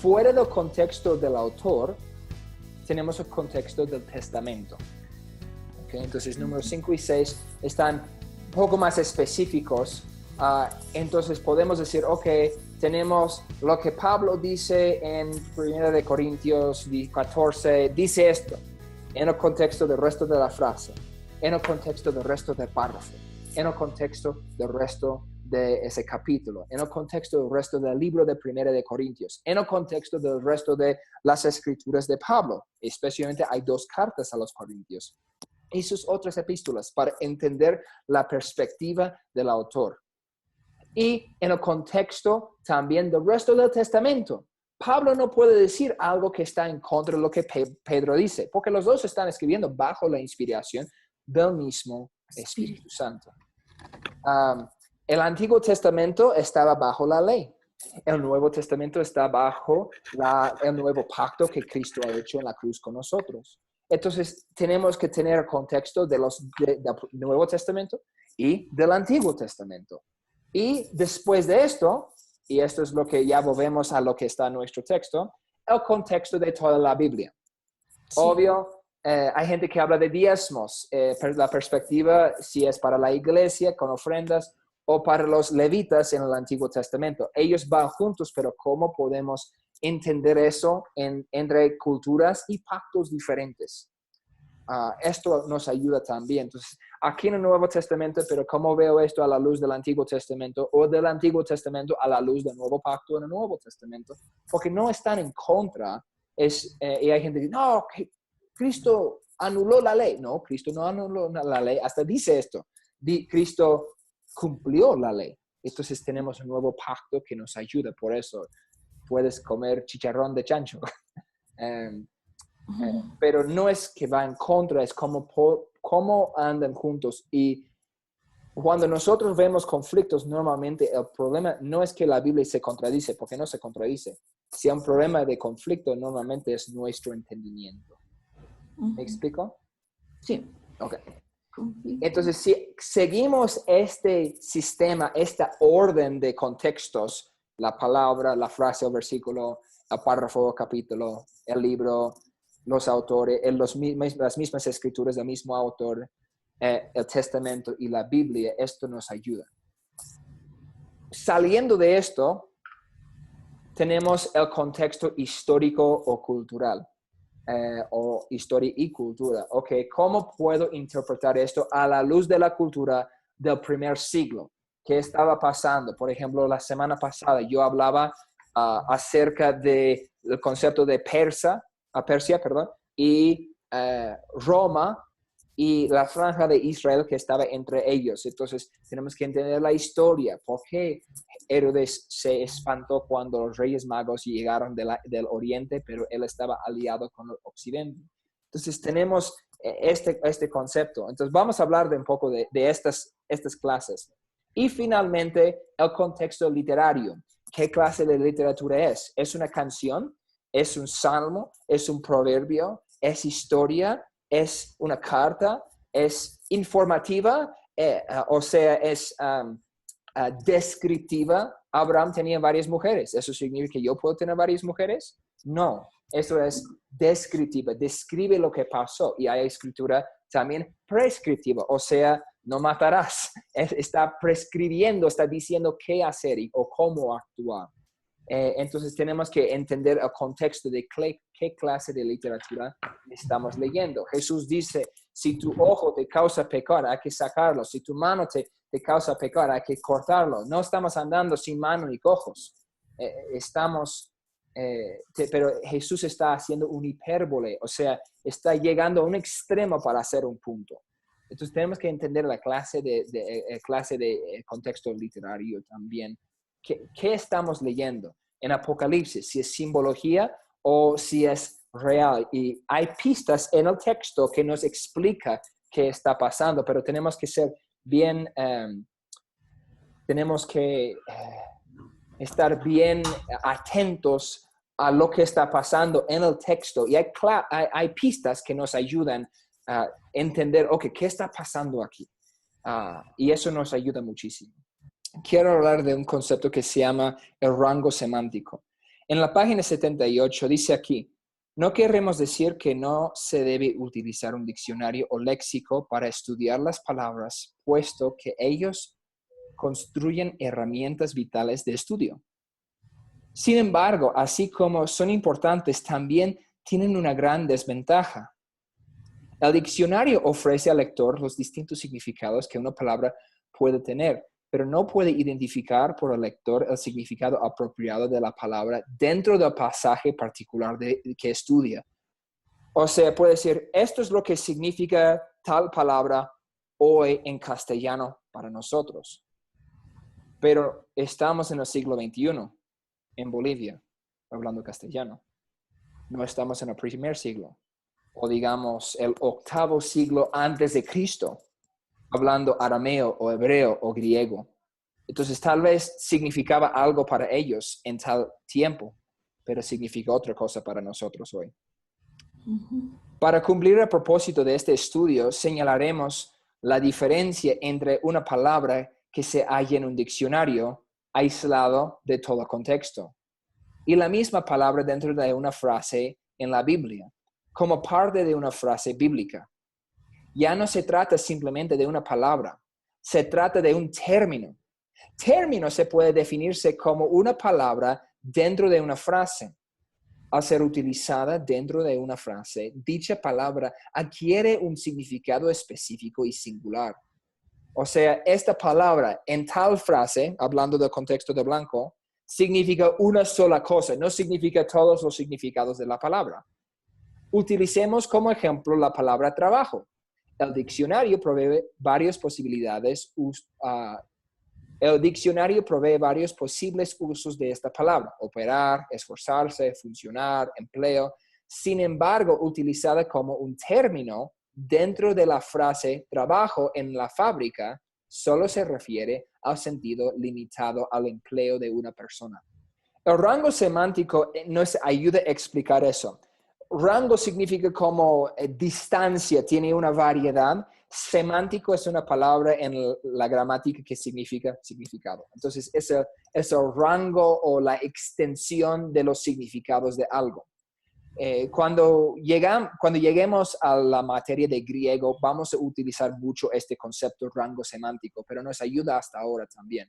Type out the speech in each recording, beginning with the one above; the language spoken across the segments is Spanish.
fuera del contexto del autor, tenemos el contexto del testamento. ¿Okay? Entonces, números 5 y 6 están un poco más específicos. Entonces, podemos decir, ok, tenemos lo que Pablo dice en 1 Corintios 14, dice esto, en el contexto del resto de la frase, en el contexto del resto del párrafo, en el contexto del resto de ese capítulo, en el contexto del resto del libro de 1 Corintios, en el contexto del resto de las escrituras de Pablo. Especialmente hay 2 cartas a los Corintios y sus otras epístolas para entender la perspectiva del autor. Y en el contexto también del resto del testamento. Pablo no puede decir algo que está en contra de lo que Pedro dice, porque los dos están escribiendo bajo la inspiración del mismo Espíritu Santo. El Antiguo Testamento estaba bajo la ley. El Nuevo Testamento está bajo el nuevo pacto que Cristo ha hecho en la cruz con nosotros. Entonces, tenemos que tener el contexto del Nuevo Testamento y del Antiguo Testamento. Y después de esto, y esto es lo que ya volvemos a lo que está en nuestro texto, el contexto de toda la Biblia. Sí. Obvio, hay gente que habla de diezmos, la perspectiva si es para la iglesia con ofrendas o para los levitas en el Antiguo Testamento. Ellos van juntos, pero ¿cómo podemos entender eso entre culturas y pactos diferentes? Esto nos ayuda también. Entonces, aquí en el Nuevo Testamento, pero ¿cómo veo esto a la luz del Antiguo Testamento o del Antiguo Testamento a la luz del Nuevo Pacto en el Nuevo Testamento? Porque no están en contra. Y hay gente que dice, no, Cristo anuló la ley. No, Cristo no anuló la ley. Hasta dice esto. Cristo cumplió la ley. Entonces tenemos un nuevo pacto que nos ayuda. Por eso puedes comer chicharrón de chancho. Pero no es que va en contra, es cómo andan juntos. Y cuando nosotros vemos conflictos, normalmente el problema no es que la Biblia se contradice, porque no se contradice. Si hay un problema de conflicto, normalmente es nuestro entendimiento. ¿Me explico? Sí. Ok. Entonces, si seguimos este sistema, esta orden de contextos, la palabra, la frase, el versículo, el párrafo, el capítulo, el libro, los autores, las mismas escrituras del mismo autor, el testamento y la Biblia, esto nos ayuda. Saliendo de esto, tenemos el contexto histórico o cultural, o historia y cultura. Ok, ¿cómo puedo interpretar esto a la luz de la cultura del primer siglo? ¿Qué estaba pasando? Por ejemplo, la semana pasada yo hablaba acerca del concepto de Persia, y Roma y la franja de Israel que estaba entre ellos. Entonces, tenemos que entender la historia. ¿Por qué Herodes se espantó cuando los Reyes Magos llegaron del Oriente, pero él estaba aliado con el Occidente? Entonces, tenemos este concepto. Entonces, vamos a hablar de un poco de estas clases. Y finalmente, el contexto literario. ¿Qué clase de literatura es? ¿Es una canción? ¿Es un salmo? ¿Es un proverbio? ¿Es historia? ¿Es una carta? ¿Es informativa? O sea, ¿es descriptiva? Abraham tenía varias mujeres. ¿Eso significa que yo puedo tener varias mujeres? No. Eso es descriptiva. Describe lo que pasó. Y hay escritura también prescriptiva. O sea, no matarás. Está prescribiendo, está diciendo qué hacer o cómo actuar. Entonces tenemos que entender el contexto de qué clase de literatura estamos leyendo. Jesús dice, si tu ojo te causa pecar, hay que sacarlo. Si tu mano te causa pecar, hay que cortarlo. No estamos andando sin mano ni ojos. Pero Jesús está haciendo un hipérbole, o sea, está llegando a un extremo para hacer un punto. Entonces tenemos que entender la clase de contexto literario también. ¿Qué estamos leyendo en Apocalipsis? Si es simbología o si es real. Y hay pistas en el texto que nos explica qué está pasando, pero tenemos que ser bien, tenemos que estar bien atentos a lo que está pasando en el texto. Y hay pistas que nos ayudan a entender, ok, ¿qué está pasando aquí? Y eso nos ayuda muchísimo. Quiero hablar de un concepto que se llama el rango semántico. En la página 78 dice aquí, no queremos decir que no se debe utilizar un diccionario o léxico para estudiar las palabras, puesto que ellos construyen herramientas vitales de estudio. Sin embargo, así como son importantes, también tienen una gran desventaja. El diccionario ofrece al lector los distintos significados que una palabra puede tener, pero no puede identificar por el lector el significado apropiado de la palabra dentro del pasaje particular que estudia. O sea, puede decir, esto es lo que significa tal palabra hoy en castellano para nosotros. Pero estamos en el siglo XXI, en Bolivia, hablando castellano. No estamos en el primer siglo, o digamos el 8º siglo antes de Cristo, hablando arameo o hebreo o griego. Entonces tal vez significaba algo para ellos en tal tiempo, pero significa otra cosa para nosotros hoy. Para cumplir el propósito de este estudio, señalaremos la diferencia entre una palabra que se halla en un diccionario aislado de todo contexto y la misma palabra dentro de una frase en la Biblia, como parte de una frase bíblica. Ya no se trata simplemente de una palabra, se trata de un término. Término se puede definirse como una palabra dentro de una frase. Al ser utilizada dentro de una frase, dicha palabra adquiere un significado específico y singular. O sea, esta palabra en tal frase, hablando del contexto de Blanco, significa una sola cosa, no significa todos los significados de la palabra. Utilicemos como ejemplo la palabra trabajo. El diccionario provee varias posibilidades. El diccionario provee varios posibles usos de esta palabra: operar, esforzarse, funcionar, empleo. Sin embargo, utilizada como un término dentro de la frase trabajo en la fábrica, solo se refiere al sentido limitado al empleo de una persona. El rango semántico nos ayuda a explicar eso. Rango significa como distancia, tiene una variedad. Semántico es una palabra en la gramática que significa significado. Entonces, es el rango o la extensión de los significados de algo. Cuando lleguemos a la materia de griego, vamos a utilizar mucho este concepto rango semántico, pero nos ayuda hasta ahora también.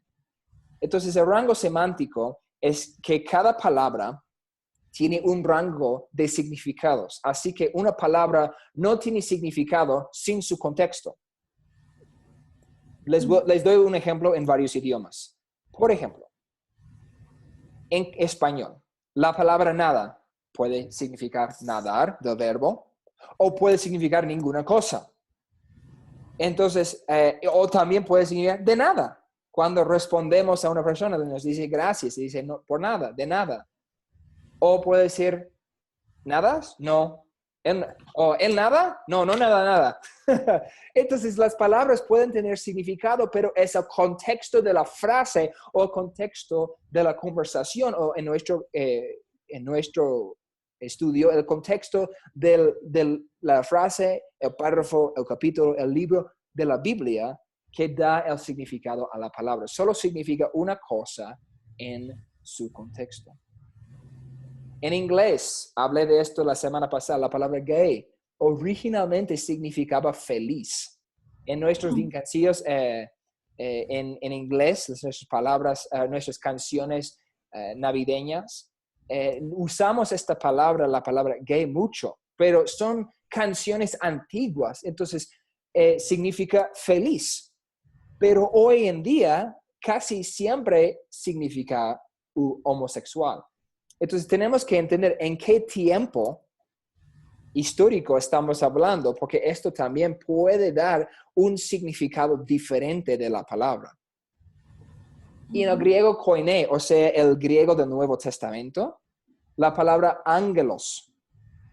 Entonces, el rango semántico es que cada palabra tiene un rango de significados. Así que una palabra no tiene significado sin su contexto. Les doy un ejemplo en varios idiomas. Por ejemplo, en español, la palabra nada puede significar nadar, del verbo, o puede significar ninguna cosa. Entonces, o también puede significar de nada. Cuando respondemos a una persona, nos dice gracias, y dice no, por nada, de nada. O puede decir, ¿nadas? No. ¿El nada? No, no nada. Entonces, las palabras pueden tener significado, pero es el contexto de la frase o el contexto de la conversación, o en nuestro estudio, el contexto de la frase, el párrafo, el capítulo, el libro de la Biblia que da el significado a la palabra. Solo significa una cosa en su contexto. En inglés, hablé de esto la semana pasada, la palabra gay originalmente significaba feliz. En nuestros villancicos en inglés, nuestras palabras, nuestras canciones navideñas, usamos esta palabra, la palabra gay, mucho, pero son canciones antiguas, entonces significa feliz. Pero hoy en día casi siempre significa homosexual. Entonces tenemos que entender en qué tiempo histórico estamos hablando, porque esto también puede dar un significado diferente de la palabra. Y en el griego koiné, o sea, el griego del Nuevo Testamento, la palabra ángelos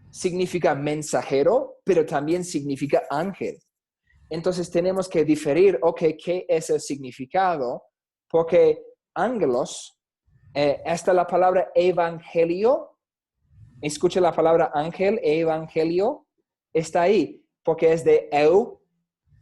significa mensajero, pero también significa ángel. Entonces tenemos que diferir, ¿qué es el significado? Porque ángelos, esta la palabra evangelio. Escucha la palabra ángel, evangelio, está ahí, porque es de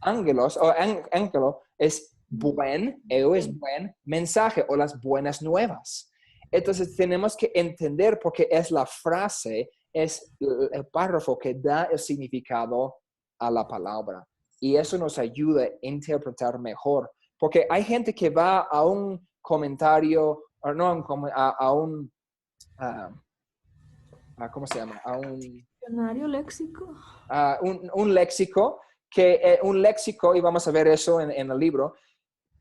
ángelos, o ángelo es buen, es buen mensaje, o las buenas nuevas. Entonces tenemos que entender porque es la frase, es el párrafo que da el significado a la palabra. Y eso nos ayuda a interpretar mejor. Porque hay gente que va a un comentario, o no a un, ¿cómo se llama? A un Diccionario léxico. Un léxico, un léxico, y vamos a ver eso en el libro,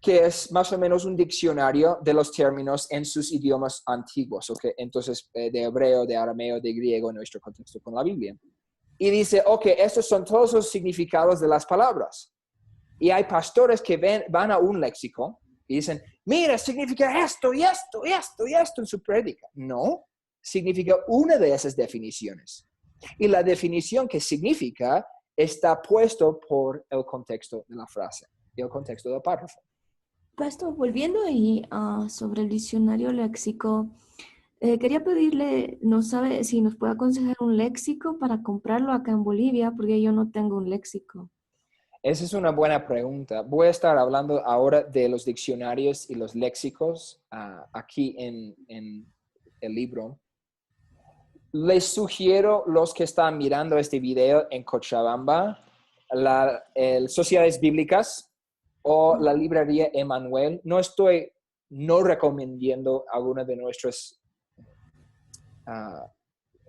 que es más o menos un diccionario de los términos en sus idiomas antiguos, ¿ok? Entonces, de hebreo, de arameo, de griego, en nuestro contexto con la Biblia. Y dice, ok, estos son todos los significados de las palabras. Y hay pastores que van a un léxico y dicen, mira, significa esto y esto y esto y esto en su prédica. No, significa una de esas definiciones. Y la definición que significa está puesto por el contexto de la frase y el contexto del párrafo. Pastor, volviendo ahí sobre el diccionario léxico, quería pedirle, no sabe si nos puede aconsejar un léxico para comprarlo acá en Bolivia, porque yo no tengo un léxico. Esa es una buena pregunta. Voy a estar hablando ahora de los diccionarios y los léxicos aquí en el libro. Les sugiero los que están mirando este video en Cochabamba, Sociedades Bíblicas o la librería Emanuel. No estoy recomendando alguna de nuestras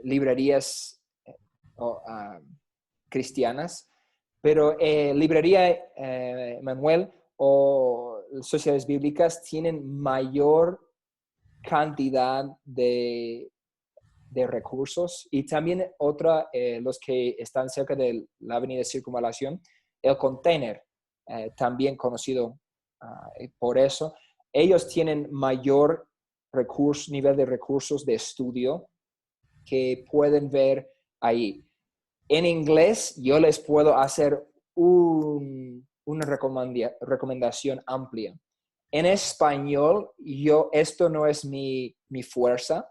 librerías cristianas, pero librería Emanuel o Sociedades Bíblicas tienen mayor cantidad de recursos, y también los que están cerca de la avenida Circunvalación, el Container, también conocido por eso. Ellos tienen mayor nivel de recursos de estudio que pueden ver ahí. En inglés, yo les puedo hacer una recomendación amplia. En español, esto no es mi fuerza,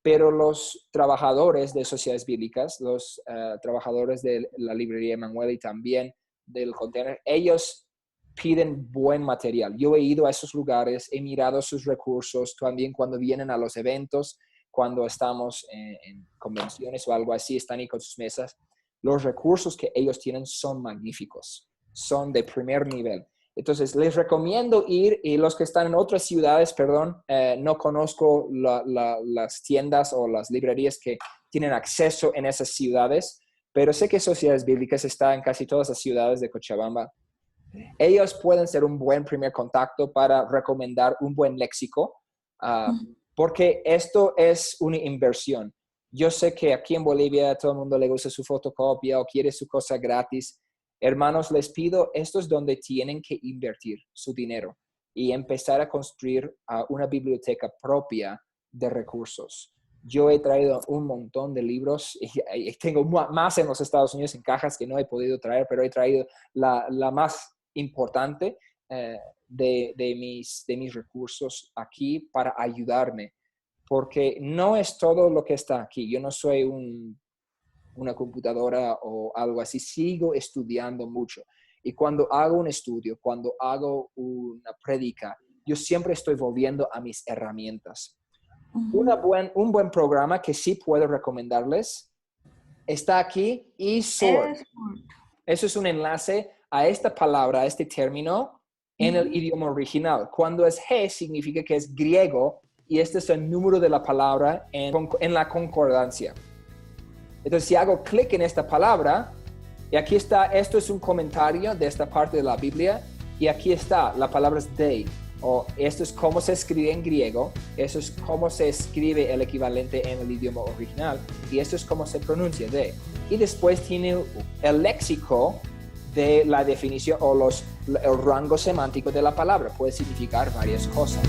pero los trabajadores de Sociedades Bíblicas, los trabajadores de la librería Emanuel y también del Container, ellos piden buen material. Yo he ido a esos lugares, he mirado sus recursos, también cuando vienen a los eventos, cuando estamos en convenciones o algo así, están ahí con sus mesas. Los recursos que ellos tienen son magníficos, son de primer nivel. Entonces, les recomiendo ir, y los que están en otras ciudades, no conozco las tiendas o las librerías que tienen acceso en esas ciudades, pero sé que Sociedades Bíblicas está en casi todas las ciudades de Cochabamba. Ellos pueden ser un buen primer contacto para recomendar un buen léxico, porque esto es una inversión. Yo sé que aquí en Bolivia a todo el mundo le gusta su fotocopia o quiere su cosa gratis. Hermanos, les pido, esto es donde tienen que invertir su dinero y empezar a construir una biblioteca propia de recursos. Yo he traído un montón de libros y tengo más en los Estados Unidos en cajas que no he podido traer, pero he traído la más importante de mis recursos aquí para ayudarme, porque no es todo lo que está aquí. Yo no soy una computadora o algo así, sigo estudiando mucho. Y cuando hago un estudio, cuando hago una prédica, yo siempre estoy volviendo a mis herramientas. Un buen programa que sí puedo recomendarles está aquí, eSword. Eso es un enlace a esta palabra, a este término en el idioma original. Cuando es G, significa que es griego, y este es el número de la palabra en la concordancia. Entonces, si hago clic en esta palabra, y aquí está, esto es un comentario de esta parte de la Biblia, y aquí está, la palabra es dei, o esto es cómo se escribe en griego, eso es cómo se escribe el equivalente en el idioma original, y esto es cómo se pronuncia dei. Y después tiene el léxico de la definición o el rango semántico de la palabra, puede significar varias cosas.